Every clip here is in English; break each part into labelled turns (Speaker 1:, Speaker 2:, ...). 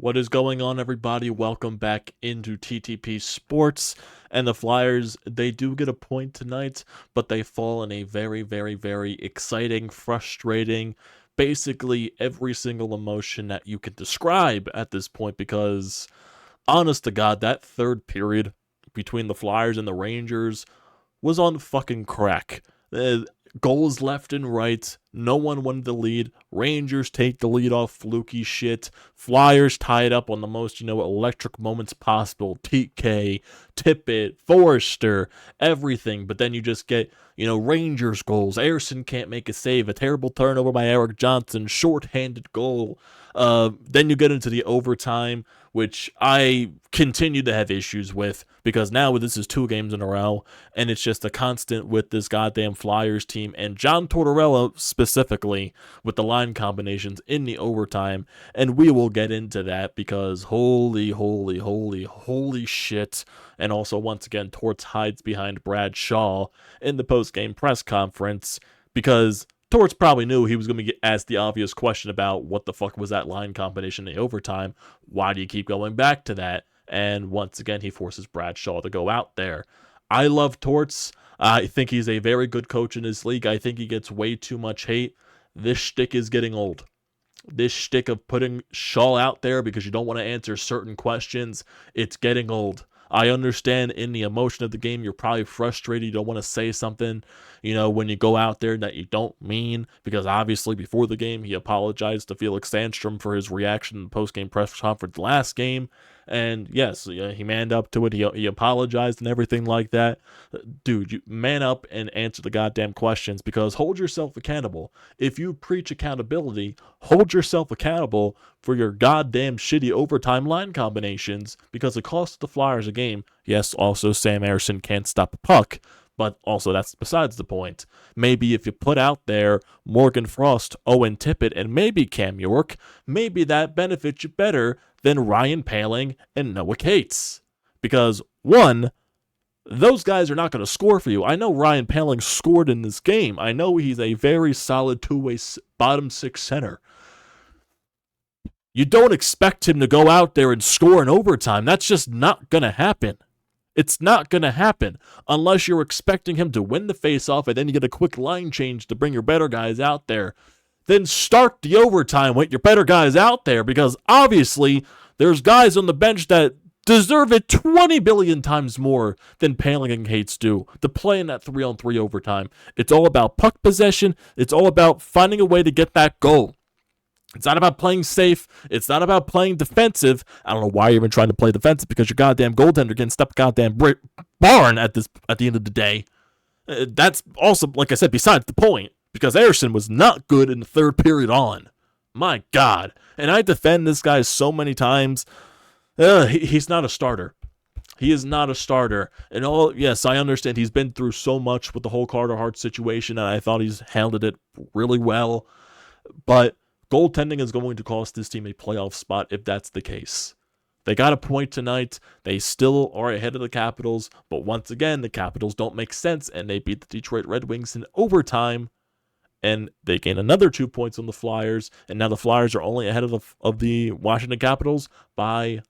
Speaker 1: What is going on, everybody? Welcome back into TTP Sports. And the Flyers, they do get a point tonight, but they fall in a very, very, very exciting, frustrating, basically every single emotion that you can describe at this point because, honest to God, that third period between the Flyers and the Rangers was on fucking crack. Goals left and right. No one wanted the lead. Rangers take the lead off fluky shit. Flyers tie it up on the most, electric moments possible. TK, Tippett, Forrester, everything. But then you just get, Rangers goals. Ersson can't make a save. A terrible turnover by Eric Johnson. Short-handed goal. Then you get into the overtime, which I continue to have issues with because now this is 2 games in a row, and it's just a constant with this goddamn Flyers team and John Tortorella specifically with the line combinations in the overtime, and we will get into that because holy shit. And also, once again, Torts hides behind Brad Shaw in the post-game press conference because Torts probably knew he was going to get asked the obvious question about what the fuck was that line combination in the overtime. Why do you keep going back to that? And once again, he forces Brad Shaw to go out there. I love Torts. I think he's a very good coach in this league. I think he gets way too much hate. This shtick is getting old. This shtick of putting Shaw out there because you don't want to answer certain questions, it's getting old. I understand in the emotion of the game, you're probably frustrated. You don't want to say something, when you go out there that you don't mean, because obviously before the game, he apologized to Felix Sandstrom for his reaction in the post-game press conference last game. And yes, he manned up to it. He apologized and everything like that. Dude, you man up and answer the goddamn questions because hold yourself accountable. If you preach accountability, hold yourself accountable for your goddamn shitty overtime line combinations because it costs the Flyers a game. Yes, also Sam Ersson can't stop a puck, but also that's besides the point. Maybe if you put out there Morgan Frost, Owen Tippett, and maybe Cam York, maybe that benefits you better than Ryan Poehling and Noah Cates. Because, one, those guys are not going to score for you. I know Ryan Poehling scored in this game. I know he's a very solid two-way bottom 6 center. You don't expect him to go out there and score in overtime. That's just not going to happen. It's not going to happen unless you're expecting him to win the faceoff and then you get a quick line change to bring your better guys out there. Then start the overtime with your better guys out there because obviously there's guys on the bench that deserve it 20 billion times more than Poehling and Cates do to play in that 3-on-3 overtime. It's all about puck possession. It's all about finding a way to get that goal. It's not about playing safe. It's not about playing defensive. I don't know why you're even trying to play defensive because your goddamn goaltender can step goddamn barn at the end of the day. That's also, like I said, besides the point because Ersson was not good in the third period on. My God. And I defend this guy so many times. He's not a starter. He is not a starter. And yes, I understand he's been through so much with the whole Carter Hart situation, and I thought he's handled it really well. But goaltending is going to cost this team a playoff spot if that's the case. They got a point tonight. They still are ahead of the Capitals. But once again, the Capitals don't make sense, and they beat the Detroit Red Wings in overtime. And they gain another 2 points on the Flyers. And now the Flyers are only ahead of the Washington Capitals by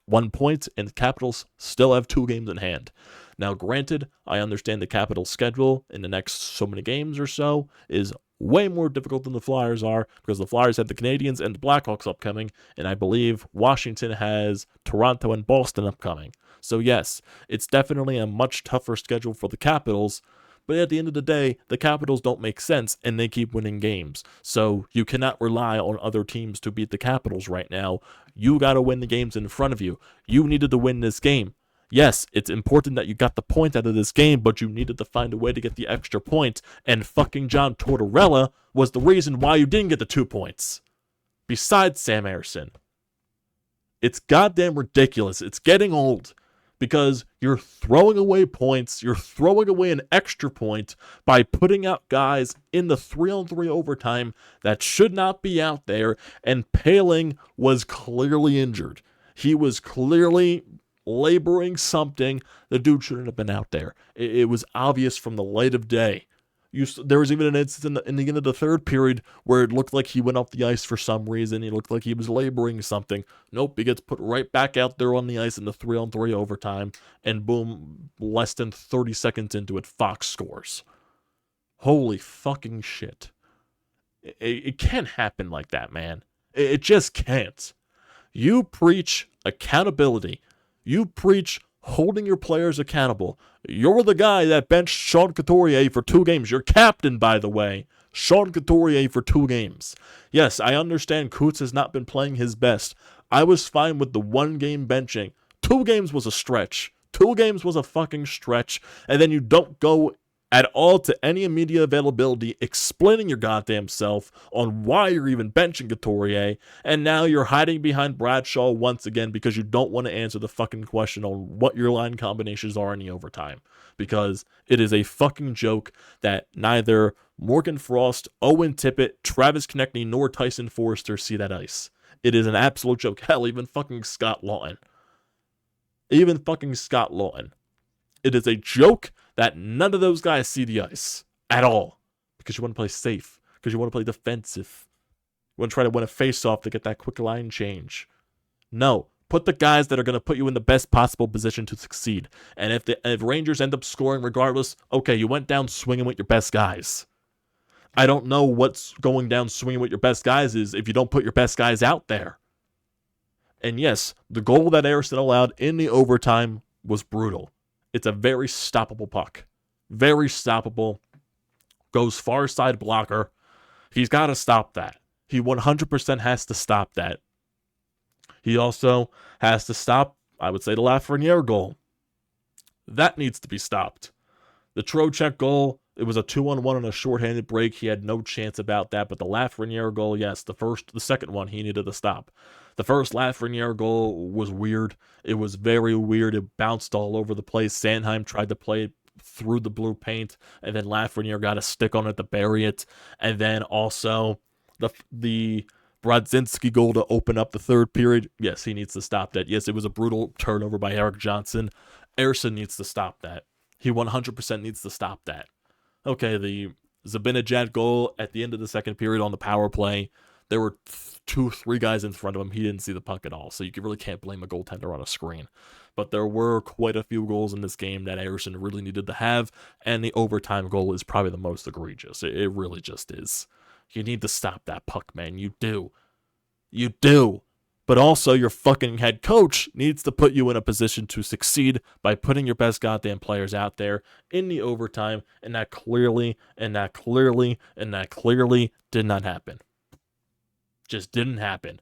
Speaker 1: 1 point. And the Capitals still have 2 games in hand. Now, granted, I understand the Capitals' schedule in the next so many games or so is way more difficult than the Flyers are because the Flyers have the Canadiens and the Blackhawks upcoming. And I believe Washington has Toronto and Boston upcoming. So yes, it's definitely a much tougher schedule for the Capitals. But at the end of the day, the Capitals don't make sense, and they keep winning games. So you cannot rely on other teams to beat the Capitals right now. You got to win the games in front of you. You needed to win this game. Yes, it's important that you got the point out of this game, but you needed to find a way to get the extra point, and fucking John Tortorella was the reason why you didn't get the 2 points. Besides Sam Ersson. It's goddamn ridiculous. It's getting old. Because you're throwing away points, you're throwing away an extra point by putting out guys in the 3-on-3 overtime that should not be out there, and Poehling was clearly injured. He was clearly laboring something. The dude shouldn't have been out there. It was obvious from the light of day. There was even an instance in the end of the third period where it looked like he went off the ice for some reason. He looked like he was laboring something. Nope, he gets put right back out there on the ice in the 3-on-3 overtime, and boom, less than 30 seconds into it, Fox scores. Holy fucking shit. It can't happen like that, man. It just can't. You preach accountability. You preach holding your players accountable. You're the guy that benched Sean Couturier for 2 games. Your captain, by the way. Sean Couturier for 2 games. Yes, I understand Coots has not been playing his best. I was fine with the 1 game benching. 2 games was a stretch. 2 games was a fucking stretch. And then you don't go at all to any media availability explaining your goddamn self on why you're even benching Couturier, and now you're hiding behind Bradshaw once again because you don't want to answer the fucking question on what your line combinations are in the overtime, because it is a fucking joke that neither Morgan Frost, Owen Tippett, Travis Konechny, nor Tyson Forster see that ice. It is an absolute joke. Hell, even fucking Scott Lawton. It is a joke that none of those guys see the ice at all, because you want to play safe, because you want to play defensive. You want to try to win a face-off to get that quick line change. No, put the guys that are going to put you in the best possible position to succeed. And if Rangers end up scoring regardless, okay, you went down swinging with your best guys. I don't know what's going down swinging with your best guys is if you don't put your best guys out there. And yes, the goal that Ersson allowed in the overtime was brutal. It's a very stoppable puck. Very stoppable. Goes far side blocker. He's got to stop that. He 100% has to stop that. He also has to stop, I would say, the Lafreniere goal. That needs to be stopped. The Trocheck goal, it was a 2-on-1 on a shorthanded break. He had no chance about that. But the Lafreniere goal, yes, the second one, he needed to stop. The first Lafreniere goal was weird. It was very weird. It bounced all over the place. Sanheim tried to play it through the blue paint, and then Lafreniere got a stick on it to bury it. And then also the Brodzinski goal to open up the third period. Yes, he needs to stop that. Yes, it was a brutal turnover by Erik Johnson. Ersson needs to stop that. He 100% needs to stop that. Okay, the Zibanejad goal at the end of the second period on the power play, there were 2-3 guys in front of him. He didn't see the puck at all, so you really can't blame a goaltender on a screen. But there were quite a few goals in this game that Ersson really needed to have, and the overtime goal is probably the most egregious. It really just is. You need to stop that puck, man. You do. You do. But also, your fucking head coach needs to put you in a position to succeed by putting your best goddamn players out there in the overtime, and that clearly did not happen. Just didn't happen.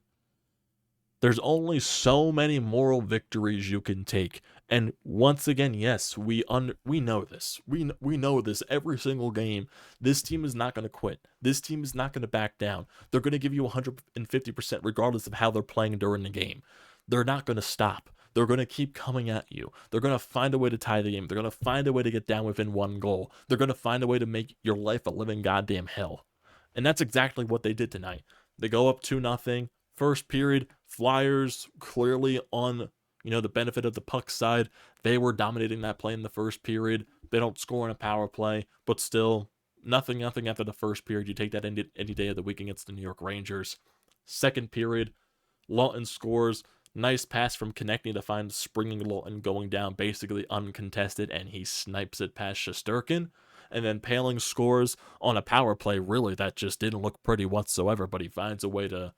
Speaker 1: There's only so many moral victories you can take. And once again, yes, we know this. We know this every single game. This team is not going to quit. This team is not going to back down. They're going to give you 150% regardless of how they're playing during the game. They're not going to stop. They're going to keep coming at you. They're going to find a way to tie the game. They're going to find a way to get down within 1 goal. They're going to find a way to make your life a living goddamn hell. And that's exactly what they did tonight. They go up 2-0. First period, Flyers clearly on, the benefit of the puck side. They were dominating that play in the first period. They don't score in a power play, but still, nothing after the first period. You take that any day of the week against the New York Rangers. Second period, Lawton scores. Nice pass from Konechny to find springing Lawton going down basically uncontested, and he snipes it past Shesterkin. And then Poehling scores on a power play, really, that just didn't look pretty whatsoever, but he finds a way to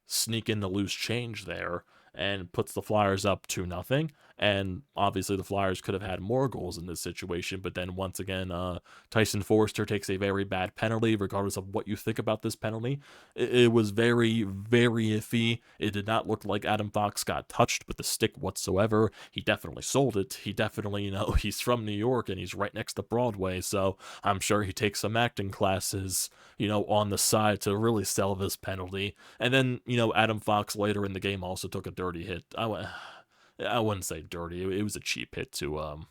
Speaker 1: sneak in the loose change there and puts the Flyers up 2-0. And obviously the Flyers could have had more goals in this situation, but then once again, Tyson Forster takes a very bad penalty, regardless of what you think about this penalty. It was very, very iffy. It did not look like Adam Fox got touched with the stick whatsoever. He definitely sold it. He definitely, he's from New York and he's right next to Broadway, so I'm sure he takes some acting classes, on the side to really sell this penalty. And then, Adam Fox later in the game also took a dirty hit. I wouldn't say dirty. It was a cheap hit to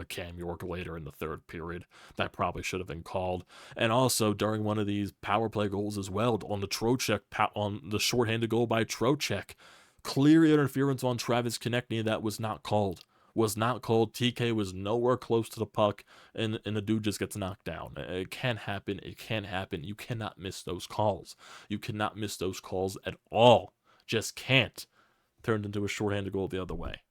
Speaker 1: Cam York later in the third period. That probably should have been called. And also during one of these power play goals as well, on the Trocheck, on the shorthanded goal by Trocheck, clear interference on Travis Konechny that was not called. was not called. TK was nowhere close to the puck, and the dude just gets knocked down. It can happen. It can happen. You cannot miss those calls. You cannot miss those calls at all. Just can't. Turned into a shorthanded goal the other way.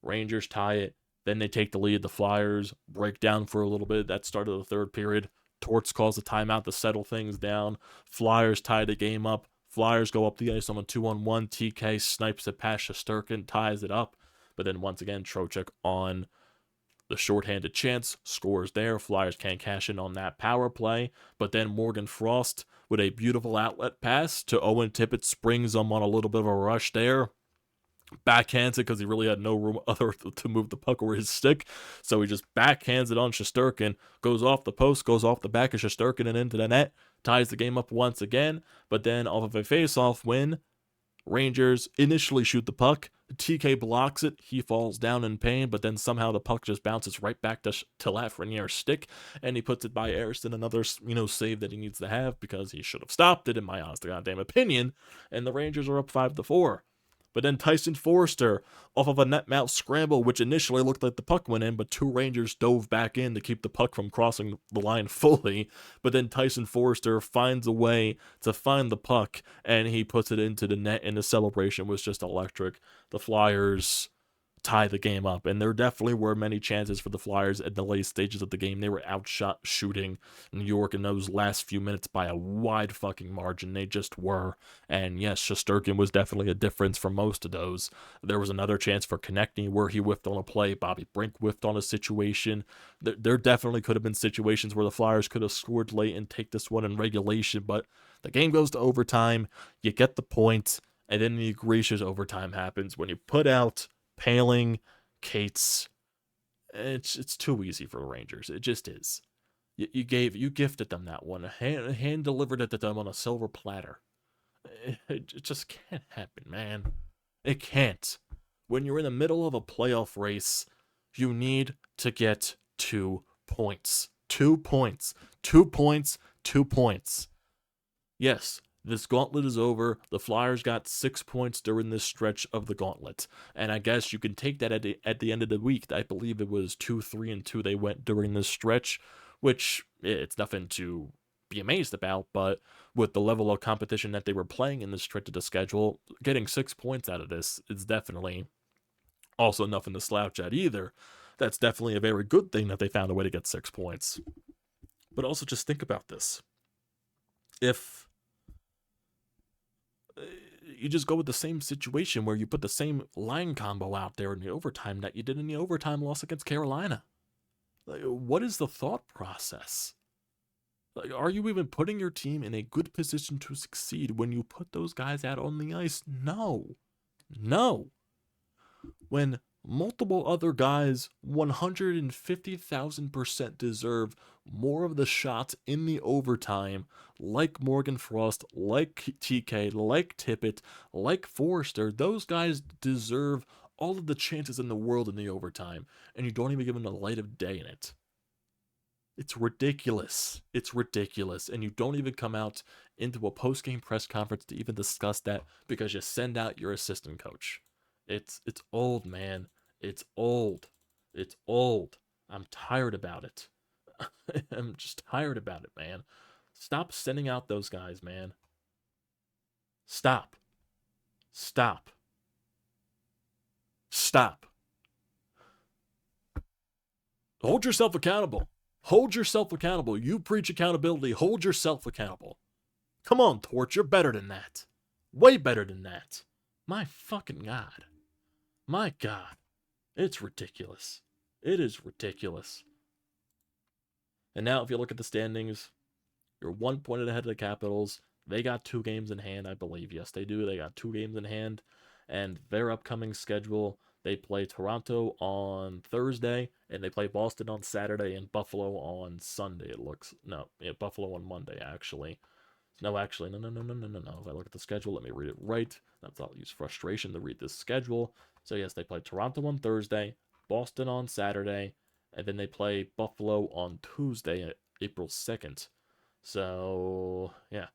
Speaker 1: Rangers tie it. Then they take the lead. The Flyers break down for a little bit. That started the third period. Torts calls a timeout to settle things down. Flyers tie the game up. Flyers go up the ice on a 2-on-1. TK snipes it past Shesterkin, ties it up. But then once again, Trocheck on the shorthanded chance, scores there. Flyers can't cash in on that power play. But then Morgan Frost with a beautiful outlet pass to Owen Tippett, springs him on a little bit of a rush there. Backhands it because he really had no room other to move the puck over his stick. So he just backhands it on Shesterkin, goes off the post, goes off the back of Shesterkin and into the net, ties the game up once again. But then off of a face-off win, Rangers initially shoot the puck. TK blocks it. He falls down in pain, but then somehow the puck just bounces right back to Lafreniere's stick, and he puts it by Ariston. Another, save that he needs to have because he should have stopped it, in my honest goddamn opinion. And the Rangers are up 5-4. But then Tyson Forrester, off of a net mount scramble, which initially looked like the puck went in, but two Rangers dove back in to keep the puck from crossing the line fully. But then Tyson Forrester finds a way to find the puck, and he puts it into the net, and the celebration was just electric. The Flyers tie the game up, and there definitely were many chances for the Flyers at the late stages of the game. They were outshot shooting New York in those last few minutes by a wide fucking margin. They just were. And yes, Shesterkin was definitely a difference for most of those. There was another chance for Konechny where he whiffed on a play. Bobby Brink whiffed on a situation. There definitely could have been situations where the Flyers could have scored late and take this one in regulation, but the game goes to overtime. You get the point, and then the egregious overtime happens when you put out Paling, Cates. It's too easy for the Rangers. It just is. You gifted them that one. Hand delivered it to them on a silver platter. It just can't happen, man. It can't. When you're in the middle of a playoff race, you need to get 2 points. 2 points. 2 points. 2 points. Yes, this gauntlet is over. The Flyers got 6 points during this stretch of the gauntlet. And I guess you can take that at the end of the week. I believe it was 2-3-2 they went during this stretch, which it's nothing to be amazed about, but with the level of competition that they were playing in this stretch of the schedule, getting 6 points out of this is definitely also nothing to slouch at either. That's definitely a very good thing that they found a way to get 6 points. But also just think about this. If you just go with the same situation where you put the same line combo out there in the overtime that you did in the overtime loss against Carolina. Like, what is the thought process? Like, are you even putting your team in a good position to succeed when you put those guys out on the ice? No. When multiple other guys 150,000% deserve more of the shots in the overtime, like Morgan Frost, like TK, like Tippett, like Forrester. Those guys deserve all of the chances in the world in the overtime, and you don't even give them the light of day in it. It's ridiculous. It's ridiculous. And you don't even come out into a post-game press conference to even discuss that because you send out your assistant coach. It's old, man. It's old. It's old. I'm tired about it. I'm just tired about it, man. Stop sending out those guys, man. Stop. Stop. Stop. Hold yourself accountable. Hold yourself accountable. You preach accountability. Hold yourself accountable. Come on, Torch. You're better than that. Way better than that. My fucking God. My God. It's ridiculous. It is ridiculous. And now if you look at the standings, you're 1 point ahead of the Capitals. They got 2 games in hand, I believe. Yes, they do. They got 2 games in hand. And their upcoming schedule, they play Toronto on Thursday, and they play Boston on Saturday and Buffalo on Sunday, it looks. No, yeah, Buffalo on Monday, actually. No. If I look at the schedule, let me read it right. I'll use frustration to read this schedule. So, yes, they play Toronto on Thursday, Boston on Saturday, and then they play Buffalo on Tuesday, April 2nd. So, yeah.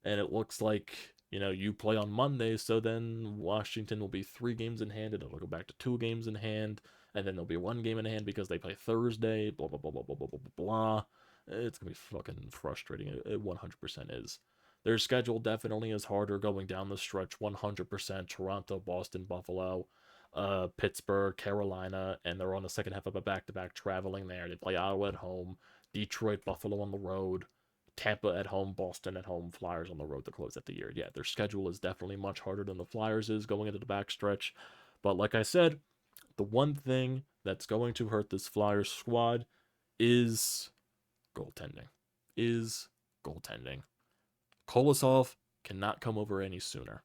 Speaker 1: And it looks like, you play on Monday, so then Washington will be 3 games in hand, and it'll go back to 2 games in hand, and then there'll be 1 game in hand because they play Thursday, blah, blah, blah, blah, blah, blah, blah, blah. It's going to be fucking frustrating. It 100% is. Their schedule definitely is harder going down the stretch, 100%. Toronto, Boston, Buffalo, Pittsburgh, Carolina, and they're on the second half of a back-to-back traveling there. They play Ottawa at home, Detroit, Buffalo on the road, Tampa at home, Boston at home, Flyers on the road to close out the year. Yeah, their schedule is definitely much harder than the Flyers is going into the backstretch. But like I said, the one thing that's going to hurt this Flyers squad is goaltending. Is goaltending. Kolosov cannot come over any sooner.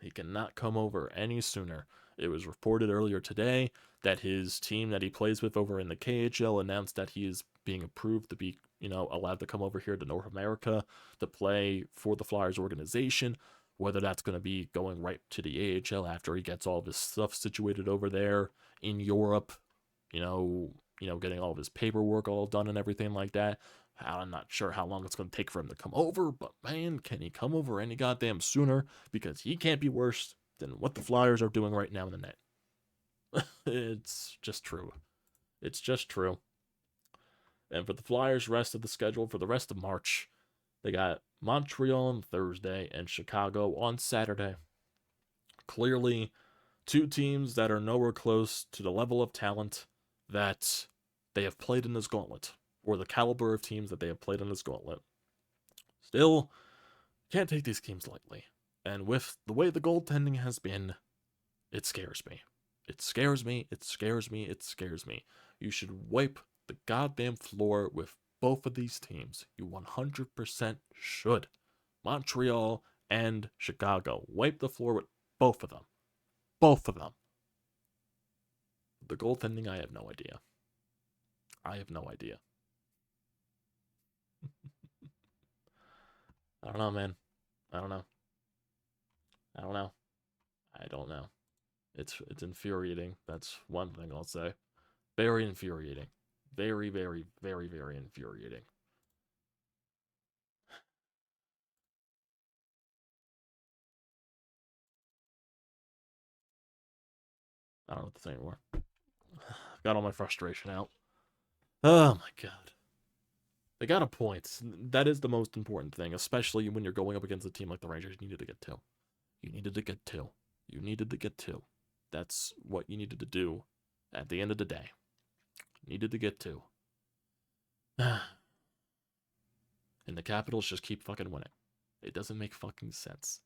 Speaker 1: He cannot come over any sooner. It was reported earlier today that his team that he plays with over in the KHL announced that he is being approved to be, allowed to come over here to North America to play for the Flyers organization. Whether that's going to be going right to the AHL after he gets all of his stuff situated over there in Europe, getting all of his paperwork all done and everything like that. I'm not sure how long it's going to take for him to come over, but man, can he come over any goddamn sooner? Because he can't be worse than what the Flyers are doing right now in the net. It's just true. It's just true. And for the Flyers' rest of the schedule for the rest of March, they got Montreal on Thursday and Chicago on Saturday. Clearly, 2 teams that are nowhere close to the level of talent that they have played in this gauntlet, or the caliber of teams that they have played in this gauntlet. Still, can't take these games lightly. And with the way the goaltending has been, it scares me. It scares me, it scares me, it scares me. You should wipe the goddamn floor with both of these teams. You 100% should. Montreal and Chicago. Wipe the floor with both of them. Both of them. The goaltending, I have no idea. I have no idea. I don't know, man. I don't know. I don't know. I don't know. It's infuriating. That's one thing I'll say. Very infuriating. Very, very, very, very infuriating. I don't know what to say anymore. Got all my frustration out. Oh my god. They got a point. That is the most important thing, especially when you're going up against a team like the Rangers. You needed to get 2. You needed to get 2. You needed to get 2. That's what you needed to do at the end of the day. You needed to get 2. And the Capitals just keep fucking winning. It doesn't make fucking sense.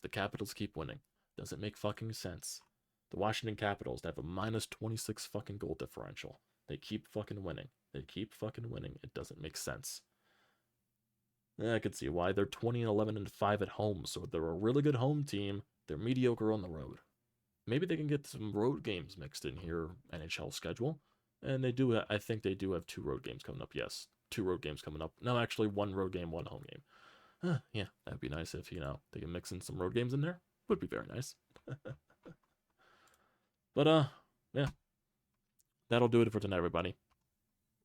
Speaker 1: The Capitals keep winning. Doesn't make fucking sense. The Washington Capitals, they have a minus 26 fucking goal differential. They keep fucking winning. They keep fucking winning. It doesn't make sense. I can see why. They're 20-11-5 at home, so they're a really good home team. They're mediocre on the road. Maybe they can get some road games mixed in here, NHL schedule. And they do, I think they do have 2 road games coming up, yes. 2 road games coming up. No, actually, 1 road game, 1 home game. Yeah, that'd be nice if, they can mix in some road games in there. Would be very nice. But, yeah. That'll do it for tonight, everybody.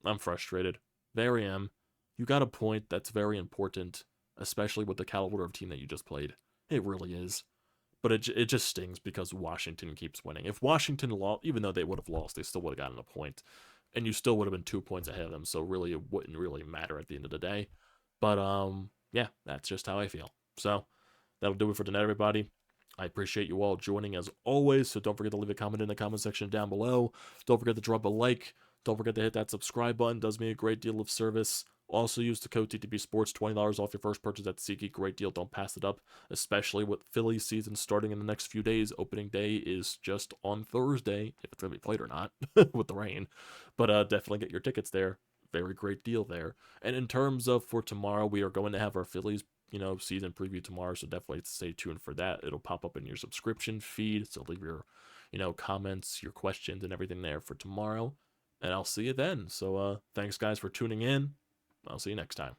Speaker 1: I'm frustrated. Very am. You got a point that's very important, especially with the caliber of team that you just played. It really is. But it just stings because Washington keeps winning. If Washington lost, even though they would have lost, they still would have gotten a point. And you still would have been 2 points ahead of them, so really it wouldn't really matter at the end of the day. But, yeah, that's just how I feel. So, that'll do it for tonight, everybody. I appreciate you all joining as always, so don't forget to leave a comment in the comment section down below. Don't forget to drop a like. Don't forget to hit that subscribe button. It does me a great deal of service. Also use the code TTPSPORTS, $20 off your first purchase at SEATGEEK. Great deal. Don't pass it up, especially with Philly season starting in the next few days. Opening day is just on Thursday, if it's going to be played or not, with the rain. But definitely get your tickets there. Very great deal there. And in terms of for tomorrow, we are going to have our Phillies season preview tomorrow, so definitely stay tuned for that. It'll pop up in your subscription feed, so leave your, comments, your questions, and everything there for tomorrow, and I'll see you then. So, thanks, guys, for tuning in. I'll see you next time.